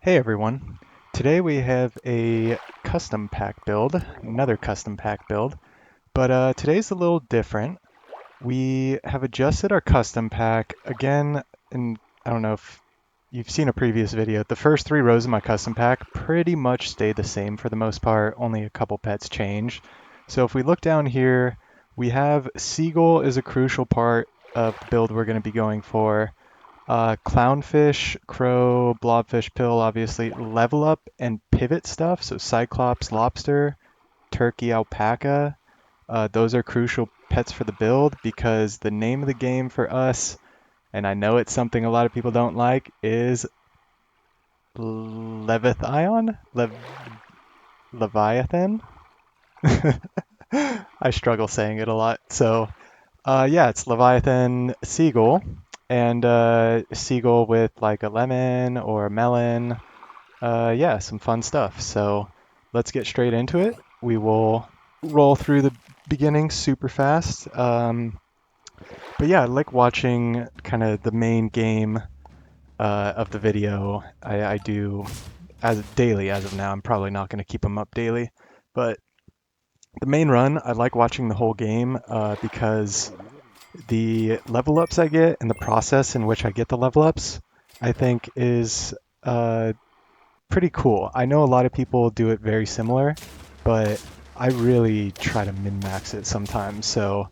Hey everyone. Today we have a custom pack build, another custom pack build, but today's a little different. We have adjusted our custom pack again, and I don't know if you've seen a previous video. The first three rows of my custom pack pretty much stay the same for the most part, only a couple pets change. So if we look down here, we have Seagull is a crucial part of the build we're going to be going for. Clownfish, crow, blobfish, pill, obviously, level up and pivot stuff. So cyclops, lobster, turkey, alpaca. Those are crucial pets for the build because the name of the game for us, and I know it's something a lot of people don't like, is Leviathan? Leviathan? I struggle saying it a lot. So yeah, it's Leviathan Seagull, and seagull with like a lemon or a melon. Yeah, some fun stuff. So let's get straight into it. We will roll through the beginning super fast. But yeah, I like watching kind of the main game of the video. I do as daily as of now. I'm probably not going to keep them up daily, but the main run, I like watching the whole game because the level ups I get and the process in which I get the level ups, I think is pretty cool. I know a lot of people do it very similar, but I really try to min-max it sometimes. So,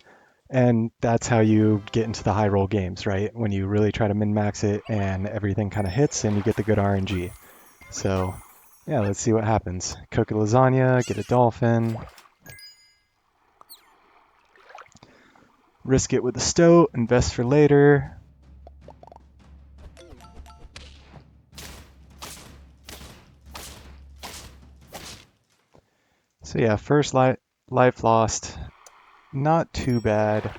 and that's how you get into the high roll games, right? When you really try to min-max it and everything kind of hits and you get the good RNG. So, yeah, let's see what happens. Cook a lasagna, get a dolphin, risk it with a stoat, invest for later. So yeah, first life lost, not too bad.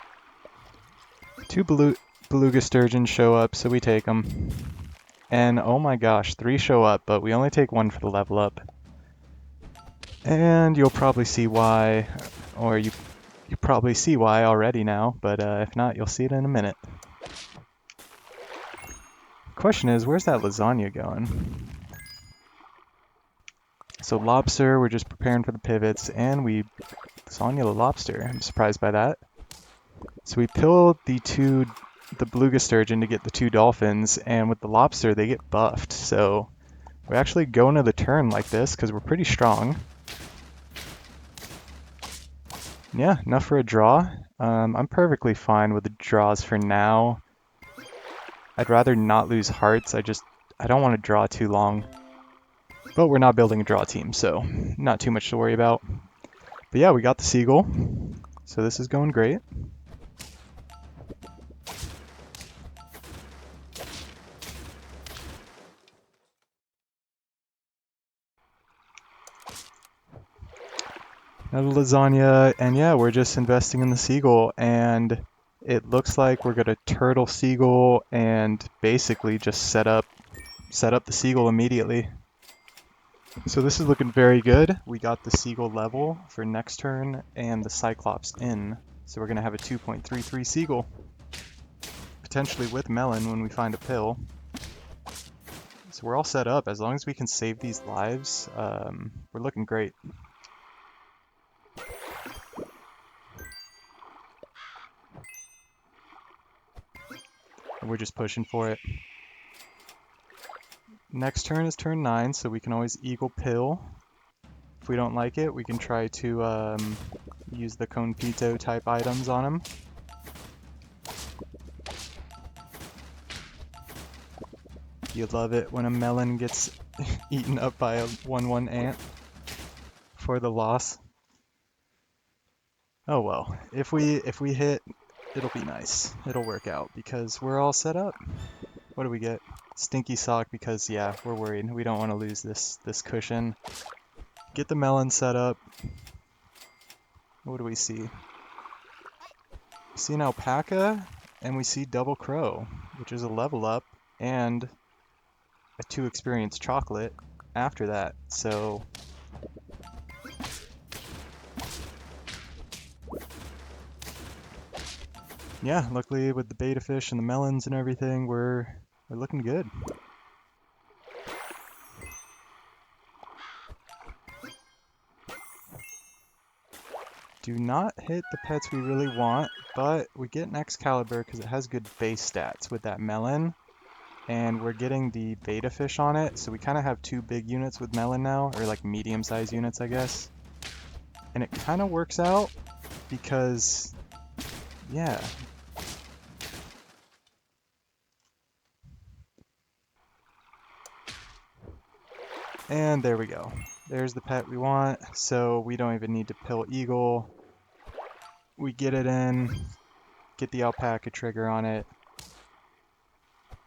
Two beluga sturgeons show up, so we take them. And oh my gosh, three show up, but we only take one for the level up. And you'll probably see why, or you probably see why already now, but if not, you'll see it in a minute. Question is, where's that lasagna going? So lobster, we're just preparing for the pivots, and we lasagna the lobster. I'm surprised by that. So we pill the beluga sturgeon to get the two dolphins, and with the lobster, they get buffed. So we're actually going to the turn like this because we're pretty strong. Yeah, enough for a draw. I'm perfectly fine with the draws for now. I'd rather not lose hearts. I don't want to draw too long. But we're not building a draw team, so not too much to worry about. But yeah, we got the seagull. So this is going great. Another lasagna, and yeah, we're just investing in the seagull, and it looks like we're gonna turtle seagull and basically just set up the seagull immediately. So this is looking very good. We got the seagull level for next turn and the cyclops in. So we're gonna have a 2.33 seagull, potentially with melon when we find a pill. So we're all set up. As long as we can save these lives, we're looking great. And we're just pushing for it. Next turn is turn 9, so we can always eagle pill. If we don't like it, we can try to use the Conpito type items on him. You love it when a melon gets eaten up by a 1/1 ant for the loss. Oh well, if we hit, it'll be nice. It'll work out because we're all set up. What do we get? Stinky sock because yeah, we're worried. We don't want to lose this cushion. Get the melon set up. What do we see? We see an alpaca and we see double crow, which is a level up and a 2 experience chocolate after that. So yeah, luckily with the beta fish and the melons and everything, we're looking good. do not hit the pets we really want, but we get an Excalibur because it has good base stats with that melon. And we're getting the beta fish on it, so we kind of have two big units with melon now, or like medium-sized units, I guess. And it kind of works out because, yeah. And there we go. There's the pet we want, so we don't even need to pill Eagle. We get it in, get the alpaca trigger on it.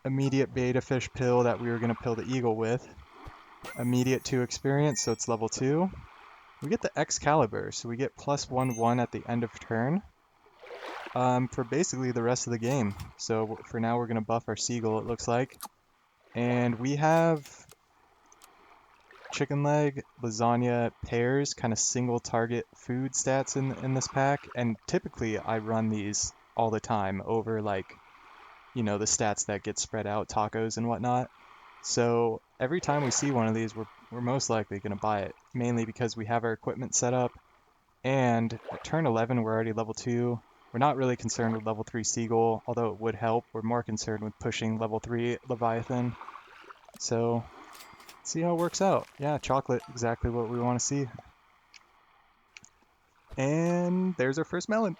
Immediate beta fish pill that we were going to pill the Eagle with. Immediate 2 experience, so it's level 2. We get the Excalibur, so we get +1/1 at the end of turn for basically the rest of the game. So for now, we're going to buff our Seagull, it looks like. And we have chicken leg, lasagna, pears, kind of single target food stats in this pack. And typically, I run these all the time over like, you know, the stats that get spread out, tacos and whatnot. So every time we see one of these, we're most likely going to buy it, mainly because we have our equipment set up, and at turn 11, we're already level 2. We're not really concerned with level 3 Seagull, although it would help. We're more concerned with pushing level 3 Leviathan. So, see how it works out. Yeah, chocolate, exactly what we want to see. And there's our first melon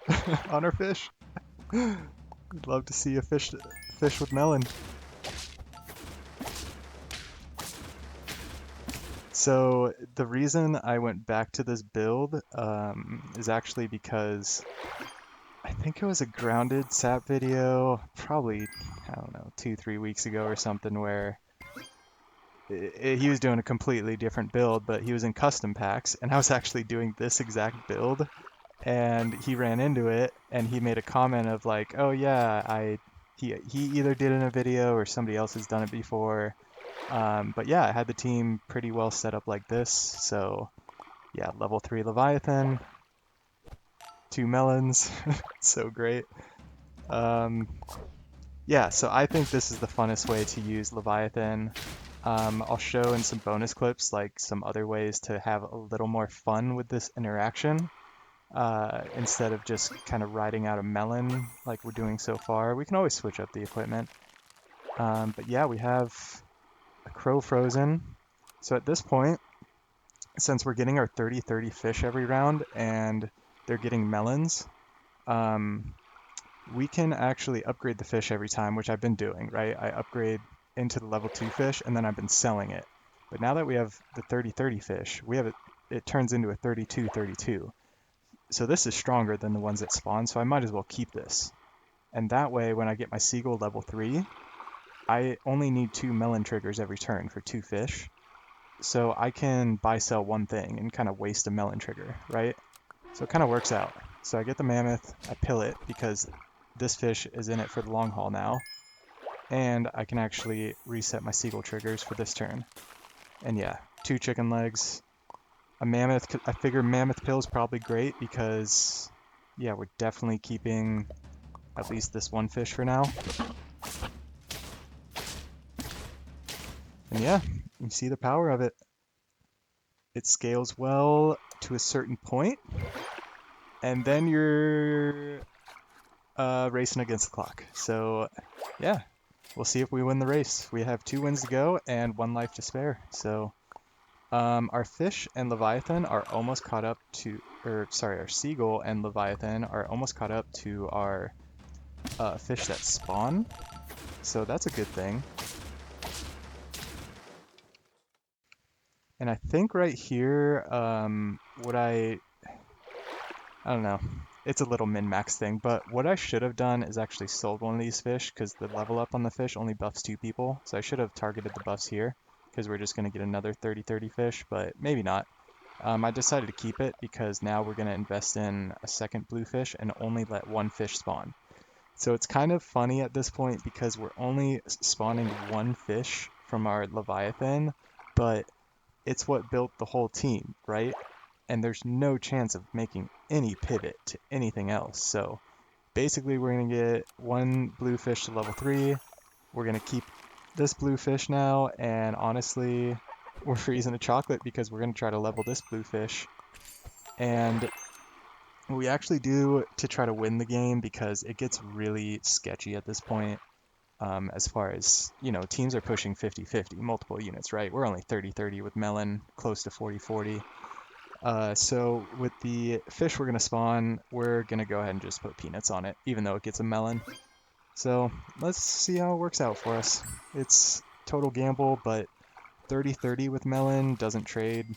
on our fish. We'd love to see a fish with melon. So the reason I went back to this build is actually because I think it was a grounded SAP video, probably, I don't know, 2-3 weeks ago or something, where he was doing a completely different build, but he was in custom packs, and I was actually doing this exact build, and he ran into it, and he made a comment of like, oh yeah, he either did it in a video or somebody else has done it before. But yeah, I had the team pretty well set up like this. So yeah, level 3 Leviathan, 2 melons, so great. Yeah, so I think this is the funnest way to use Leviathan. I'll show in some bonus clips like some other ways to have a little more fun with this interaction. Instead of just kind of riding out a melon like we're doing so far. We can always switch up the equipment. But yeah, we have a crow frozen. So at this point, since we're getting our 30-30 fish every round and they're getting melons, we can actually upgrade the fish every time, which I've been doing, right? I upgrade into the level 2 fish and then I've been selling it. But now that we have the 30-30 fish, it turns into a 32-32. So this is stronger than the ones that spawn, so I might as well keep this. And that way, when I get my Seagull level 3, I only need 2 melon triggers every turn for 2 fish. So I can buy sell one thing and kind of waste a melon trigger, right? So it kind of works out. So I get the mammoth, I pill it because this fish is in it for the long haul now. And I can actually reset my Seagull triggers for this turn. And yeah, 2 chicken legs. A mammoth, I figure mammoth pill is probably great because, yeah, we're definitely keeping at least this one fish for now. And yeah, you see the power of it. It scales well to a certain point, and then you're racing against the clock. So yeah, we'll see if we win the race. We have 2 wins to go and 1 life to spare. So our fish and Leviathan are almost caught up to, our Seagull and Leviathan are almost caught up to our fish that spawn. So that's a good thing. And I think right here, I don't know, it's a little min-max thing, but what I should have done is actually sold one of these fish because the level up on the fish only buffs 2 people. So I should have targeted the buffs here because we're just going to get another 30-30 fish, but maybe not. I decided to keep it because now we're going to invest in a second blue fish and only let 1 fish spawn. So it's kind of funny at this point because we're only spawning 1 fish from our Leviathan, but it's what built the whole team, right? And there's no chance of making any pivot to anything else. So basically we're going to get 1 blue fish to level 3. We're going to keep this blue fish now, and honestly, we're freezing a chocolate because we're going to try to level this blue fish. And what we actually do to try to win the game, because it gets really sketchy at this point, as far as, teams are pushing 50-50, multiple units, right? We're only 30-30 with Melon, close to 40-40. So with the fish we're going to spawn, we're going to go ahead and just put peanuts on it, even though it gets a melon. So let's see how it works out for us. It's total gamble, but 30-30 with melon doesn't trade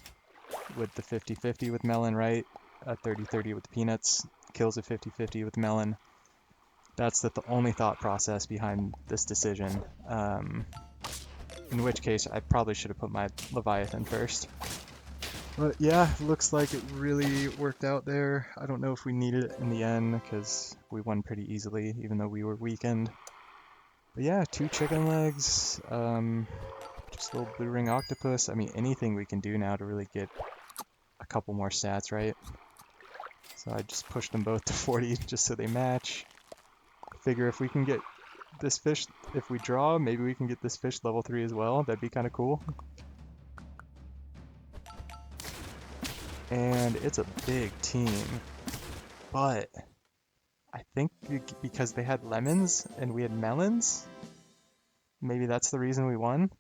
with the 50-50 with melon, right? 30-30 with the peanuts kills a 50-50 with melon. That's the only thought process behind this decision. In which case, I probably should have put my Leviathan first. But yeah, looks like it really worked out there. I don't know if we needed it in the end because we won pretty easily, even though we were weakened. But yeah, 2 chicken legs, just a little blue ring octopus. I mean, anything we can do now to really get a couple more stats, right? So I just pushed them both to 40 just so they match. Figure if we can get this fish, if we draw, maybe we can get this fish level 3 as well. That'd be kind of cool. And it's a big team, but I think because they had lemons and we had melons, maybe that's the reason we won.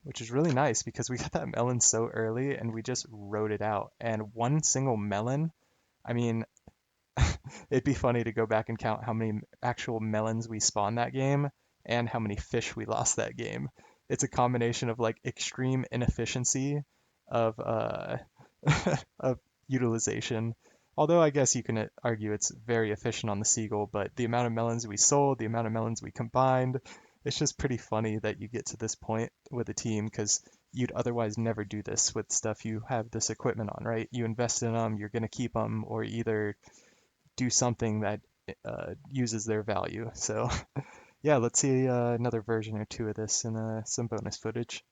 Which is really nice because we got that melon so early and we just rode it out. And one single melon, I mean, it'd be funny to go back and count how many actual melons we spawned that game and how many fish we lost that game. It's a combination of like extreme inefficiency of of utilization. Although I guess you can argue it's very efficient on the Seagull, but the amount of melons we sold, the amount of melons we combined, it's just pretty funny that you get to this point with a team because you'd otherwise never do this with stuff you have this equipment on, right? You invest in them, you're going to keep them, or either do something that uses their value. So yeah, let's see another version or two of this in some bonus footage.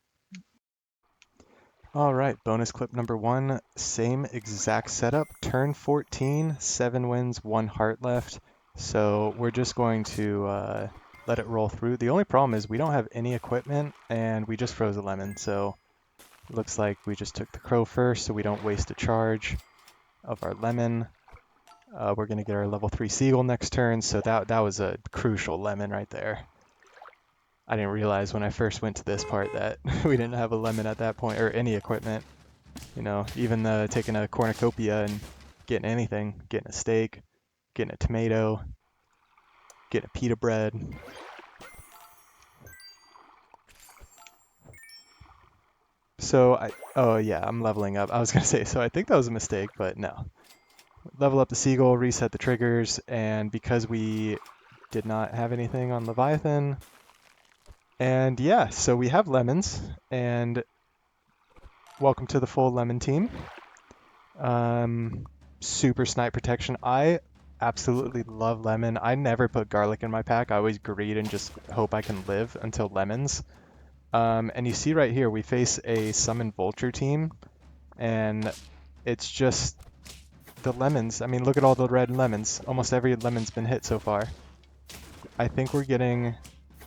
All right, bonus clip number 1, same exact setup, turn 14, 7 wins, 1 heart left. So we're just going to let it roll through. The only problem is we don't have any equipment and we just froze a lemon. So it looks like we just took the crow first so we don't waste a charge of our lemon. We're going to get our level 3 seagull next turn, so that was a crucial lemon right there. I didn't realize when I first went to this part that we didn't have a lemon at that point, or any equipment. Even taking a cornucopia and getting anything, getting a steak, getting a tomato, getting a pita bread. Oh yeah, I'm leveling up. I was gonna say, so I think that was a mistake, but no. Level up the seagull, reset the triggers, and because we did not have anything on Leviathan, and yeah, so we have lemons, and welcome to the full lemon team. Super snipe protection. I absolutely love lemon. I never put garlic in my pack. I always greed and just hope I can live until lemons. And you see right here, we face a summon vulture team, and it's just the lemons. I mean, look at all the red lemons. Almost every lemon's been hit so far. I think we're getting,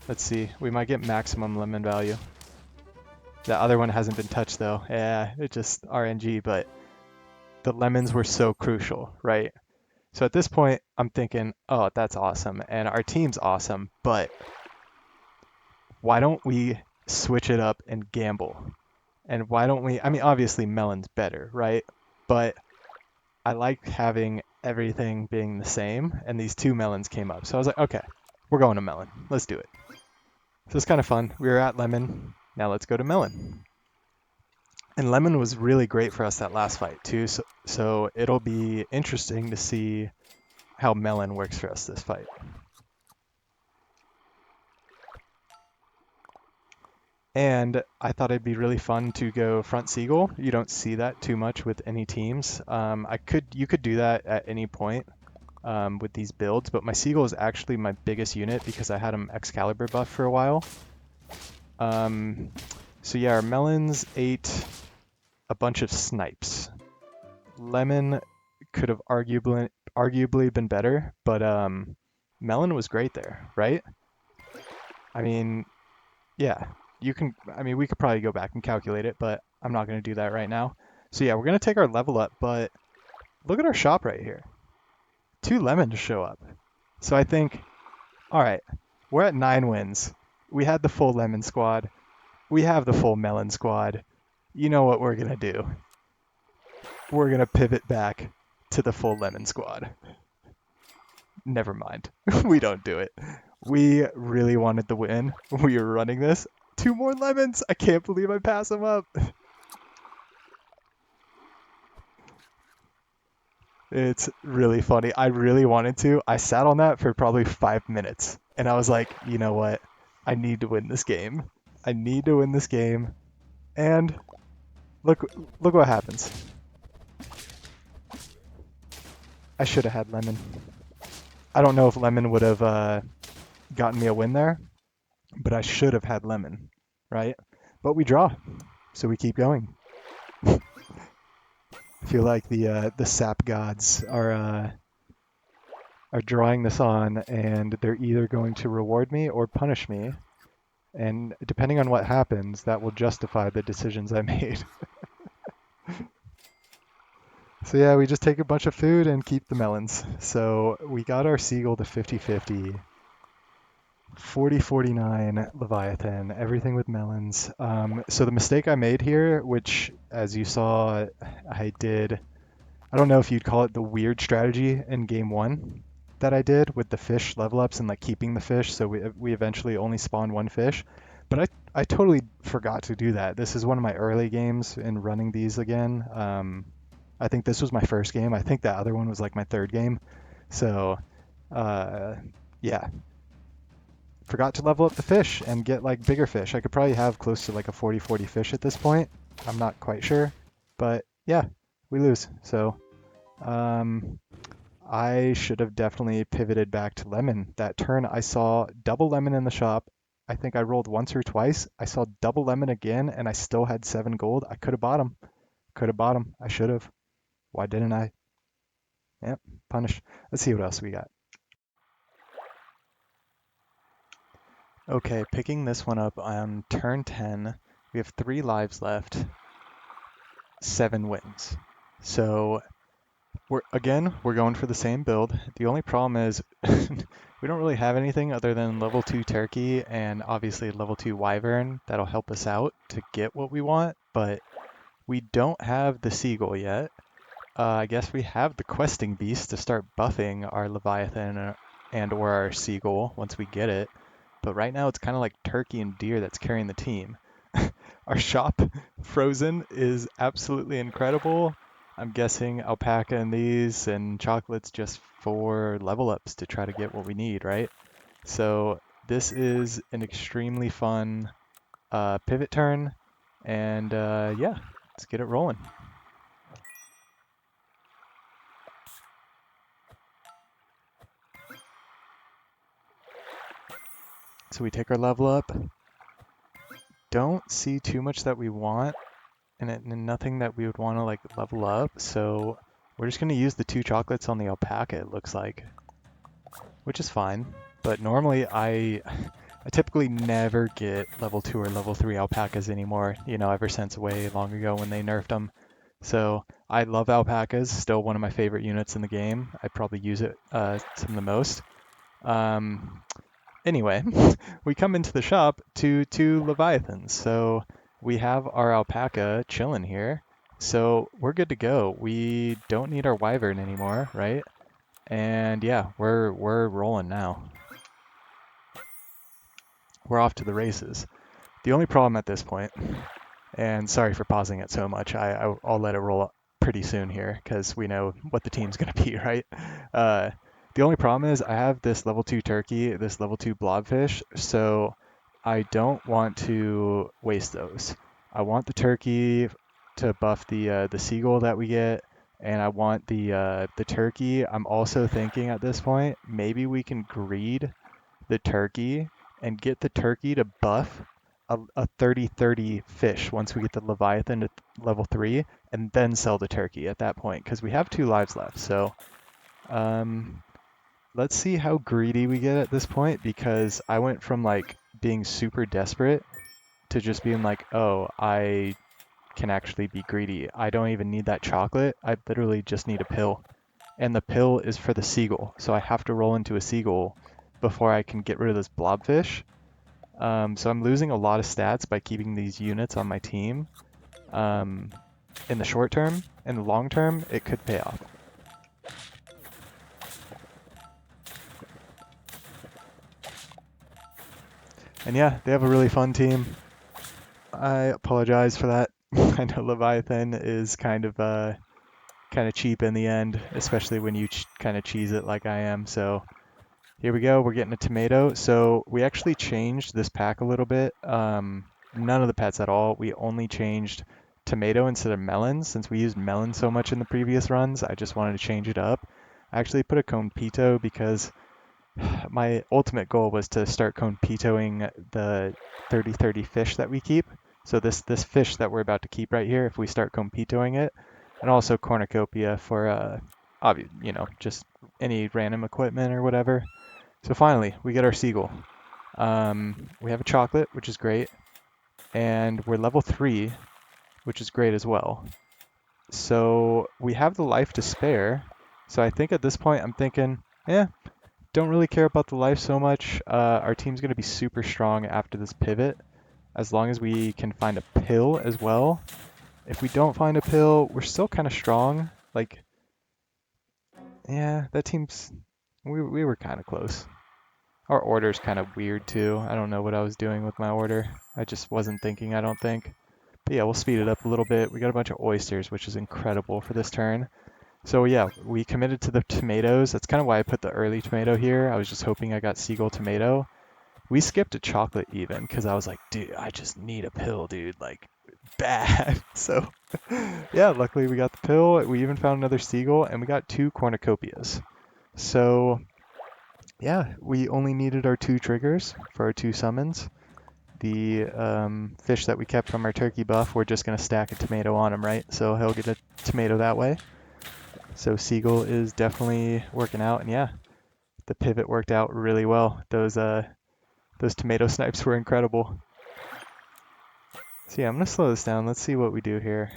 let's see, we might get maximum lemon value. The other one hasn't been touched though. Yeah, it just RNG, but the lemons were so crucial, right? So at this point, I'm thinking, oh, that's awesome, and our team's awesome, but why don't we switch it up and gamble? And why don't we, I mean, obviously melon's better, right? But I like having everything being the same, and these 2 melons came up. So I was like, okay, we're going to melon. Let's do it. So it's kind of fun. We were at lemon. Now let's go to melon. And lemon was really great for us that last fight too. So it'll be interesting to see how melon works for us this fight. And I thought it'd be really fun to go front seagull. You don't see that too much with any teams. You could do that at any point with these builds, but my seagull is actually my biggest unit because I had him Excalibur buff for a while. So yeah, our melons ate a bunch of snipes. Lemon could have arguably been better, but melon was great there, right? I mean, yeah, we could probably go back and calculate it, but I'm not going to do that right now. So yeah, we're going to take our level up, but Look at our shop right here. 2 lemons show up. So I think, all right, we're at 9 wins. We had the full lemon squad. We have the full melon squad. You know what we're gonna do? We're gonna pivot back to the full lemon squad. Never mind. We don't do it. We really wanted the win. We were running this. 2 more lemons. I can't believe I pass them up. It's really funny. I really wanted to. I sat on that for probably 5 minutes. And I was like, you know what? I need to win this game. I need to win this game. And look look what happens. I should have had lemon. I don't know if lemon would have gotten me a win there, but I should have had lemon, right? But we draw, so we keep going. I feel like the SAP Gods are drawing this on, and they're either going to reward me or punish me. And depending on what happens, that will justify the decisions I made. So yeah, we just take a bunch of food and keep the melons. So we got our seagull to 50-50, 40-49 Leviathan, everything with melons. So the mistake I made here, which as you saw, I did, I don't know if you'd call it the weird strategy in game 1 that I did with the fish level ups and like keeping the fish. So we eventually only spawned 1 fish. But I totally forgot to do that. This is one of my early games in running these again. I think this was my first game. I think that other one was like my 3rd game. So, uh, yeah, forgot to level up the fish and get like bigger fish. I could probably have close to like a 40-40 fish at this point. I'm not quite sure, but yeah, we lose. So, um, I should have definitely pivoted back to lemon. That turn I saw double lemon in the shop. I think I rolled once or twice. I saw double lemon again and I still had 7 gold. I could have bought them. Could have bought them. I should have. Why didn't I? Yep, punish. Let's see what else we got. Okay, picking this one up on turn 10. We have 3 lives left, 7 wins. So we're going for the same build. The only problem is we don't really have anything other than level 2 turkey and obviously level 2 wyvern that'll help us out to get what we want, but we don't have the seagull yet. I guess we have the questing beast to start buffing our Leviathan and or our seagull once we get it. But right now it's kind of like turkey and deer that's carrying the team. Our shop, frozen, is absolutely incredible. I'm guessing alpaca and these and chocolates just for level ups to try to get what we need, right? So this is an extremely fun pivot turn, and yeah, let's get it rolling. So we take our level up. Don't see too much that we want, and nothing that we would want to like level up. So we're just gonna use the 2 chocolates on the alpaca, it looks like, which is fine. But normally I typically never get level 2 or level 3 alpacas anymore. You know, ever since way long ago when they nerfed them. So I love alpacas. Still one of my favorite units in the game. I probably use it some of the most. Um, Anyway, we come into the shop to 2 Leviathans. So we have our alpaca chilling here. So we're good to go. We don't need our wyvern anymore, right? And yeah, we're rolling now. We're off to the races. The only problem at this point, and sorry for pausing it so much, I'll let it roll up pretty soon here because we know what the team's going to be, right? Uh, the only problem is I have this level 2 turkey, this level 2 blobfish, so I don't want to waste those. I want the turkey to buff the seagull that we get, and I want the turkey. I'm also thinking at this point, maybe we can greed the turkey and get the turkey to buff a 30-30 fish once we get the Leviathan to level 3, and then sell the turkey at that point, because we have 2 lives left. So um, let's see how greedy we get at this point, because I went from like being super desperate to just being like, oh, I can actually be greedy. I don't even need that chocolate. I literally just need a pill. And the pill is for the seagull. So I have to roll into a seagull before I can get rid of this blobfish. So I'm losing a lot of stats by keeping these units on my team. Um, in the short term, in the long term, it could pay off. And yeah, they have a really fun team. I apologize for that. I know Leviathan is kind of cheap in the end, especially when you kind of cheese it like I am. So here we go. We're getting a tomato. So we actually changed this pack a little bit. None of the pets at all. We only changed tomato instead of melon. Since we used melon so much in the previous runs, I just wanted to change it up. I actually put a compito because my ultimate goal was to start compitoing the 30-30 fish that we keep. So this fish that we're about to keep right here, if we start compitoing it, and also cornucopia for just any random equipment or whatever. So finally, we get our seagull. We have a chocolate, which is great, and we're level 3, which is great as well. So we have the life to spare. So I think at this point, I'm thinking, don't really care about the life so much. Our team's going to be super strong after this pivot, as long as we can find a pill as well. If we don't find a pill, we're still kind of strong. Like, yeah, that team's... We were kind of close. Our order's kind of weird too. I don't know what I was doing with my order. I just wasn't thinking, I don't think. But yeah, we'll speed it up a little bit. We got a bunch of oysters, which is incredible for this turn. So yeah, we committed to the tomatoes. That's kind of why I put the early tomato here. I was just hoping I got seagull tomato. We skipped a chocolate even because I was like, dude, I just need a pill, dude, like bad. So yeah, luckily we got the pill. We even found another seagull and we got 2 cornucopias. So yeah, we only needed our 2 triggers for our 2 summons. The fish that we kept from our turkey buff, we're just going to stack a tomato on him, right? So he'll get a tomato that way. So Seagull is definitely working out, and yeah, the pivot worked out really well. Those tomato snipes were incredible. So yeah, I'm gonna slow this down. Let's see what we do here.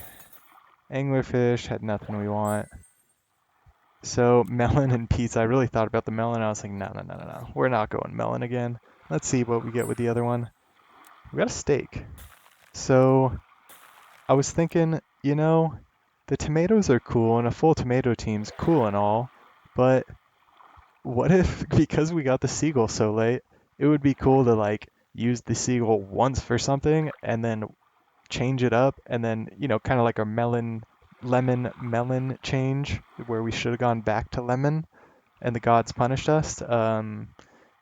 Anglerfish had nothing we want. So melon and pizza. I really thought about the melon. I was like, no, no, no, no, no. We're not going melon again. Let's see what we get with the other one. We got a steak. So I was thinking, the tomatoes are cool, and a full tomato team's cool and all, but what if, because we got the seagull so late, it would be cool to like use the seagull once for something and then change it up and then, kind of like our lemon change where we should have gone back to lemon and the gods punished us.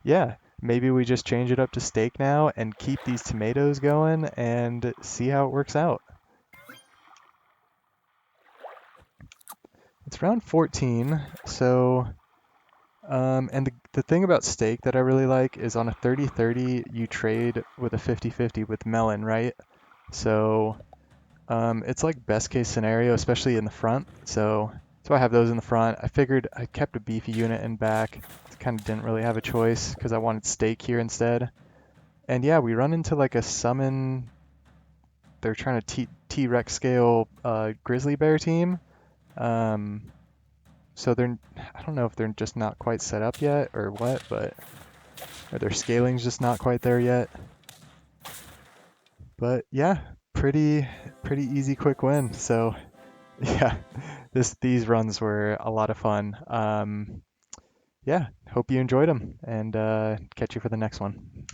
Yeah, maybe we just change it up to steak now and keep these tomatoes going and see how it works out. It's round 14, so and the thing about steak that I really like is on a 30-30, you trade with a 50-50 with melon, right? So it's like best case scenario, especially in the front. So I have those in the front. I figured I kept a beefy unit in back. Kind of didn't really have a choice because I wanted steak here instead. And yeah, we run into like a summon. They're trying to T-Rex scale grizzly bear team. Um, so I don't know if they're just not quite set up yet or what, but or their scaling's just not quite there yet. But yeah, pretty easy quick win. So yeah, these runs were a lot of fun. Yeah, hope you enjoyed them and catch you for the next one.